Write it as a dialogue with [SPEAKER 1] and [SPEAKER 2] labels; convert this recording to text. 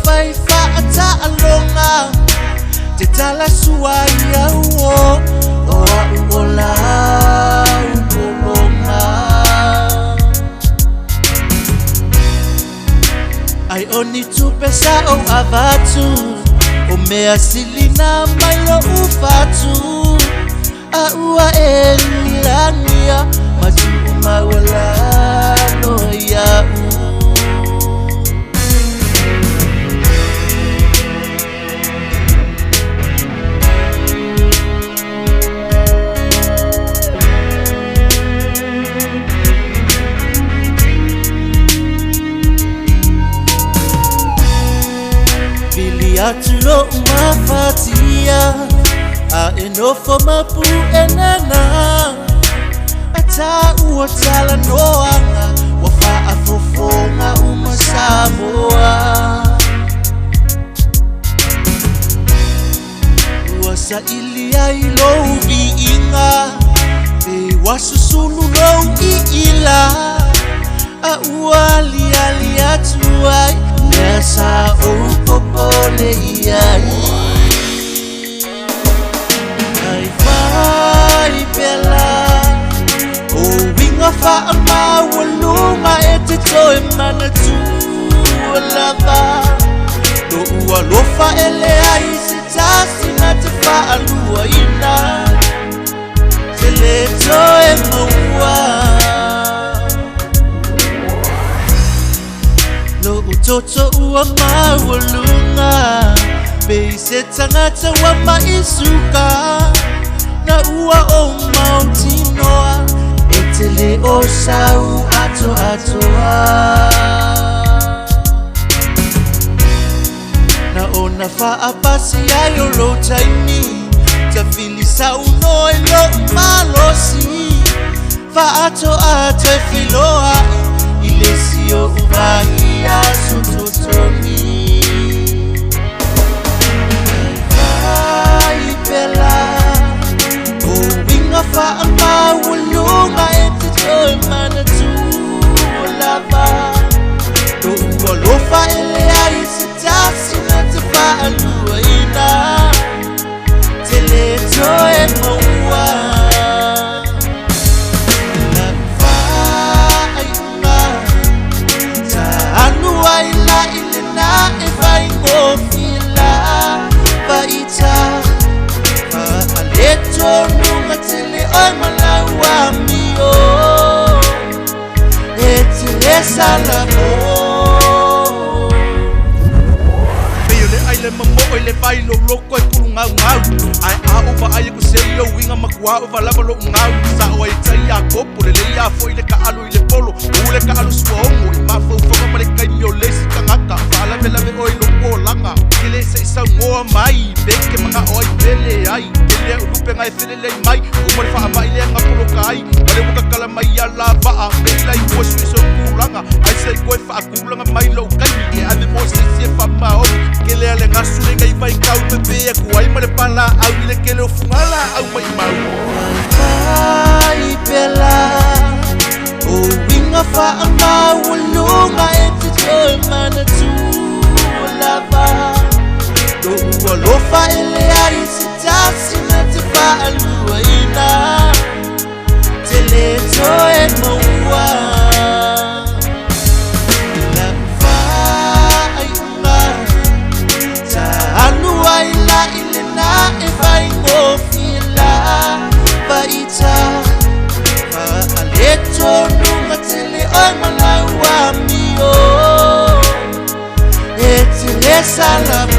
[SPEAKER 1] fai whaata alonga te tala suaia uo o au o lau kolonga ai oni tupesa o avatu o mea silina mai lo ufatu a ua e lilangia maju umawala no ia Atulo umafatia a enofo mapu enana ata uotala noanga wafa afofonga umasamoa wasa ilia ilo viinga be wasusunu no iila a uali ali atuai nessa upopole iai ai vai pela o winga fa ama waluma ete toe mana tu lava do ua lofa ele ai se tasi na te fa alua ina se le toe maua Toto ua mawalunga Bei se tangata wa maisuka Na ua o mautinoa Etele o sau ato atoa Na ona faapasi ayo lo taimi Tafili sa uno elo malosi Fa ato ato e filoa Ilesio uvahi Sutotoni vai pela o winga fa ama wulunga ete toe mana tu lava do walofa ele ai se tasi na te fa alua ina tele toe maua Nunga tele oi malawa mio Etele salamo Meole aile mamo oile vai lo loko e kuru ngau ngau Ai a uva aia kuseio winga makua uva lava lo ngau Sa oa i tai a kopo le leia fo ile ka alu ile polo Ule ka alu sua ongo i mafau foka male kai mio lesi kangaka Fala me lave oi lo po langa Kele se isa ngoa mai Beke manga oi pele ai Kele urupe ngai felele mai Umare faa mai le ngapolo kai Wale muka kala mai ala vaa Meila i kuasu iso kulanga Ai sei koe faa kulanga mai lo kai E ave mo se se faa mao Kele ale ngasu le ngai vai kau pepe E kuai mare pala au ile kele o fungala au mai mau Vai pela O winga faa ama walunga ete toe mana tu lava Do ua lofa ele ai se tasi na te fa alua ina Tele toe maua La vai unga Ta anua ila ile na e vai ngofila Vaita Fa aleto nunga tele oi malawa mio Etele salamo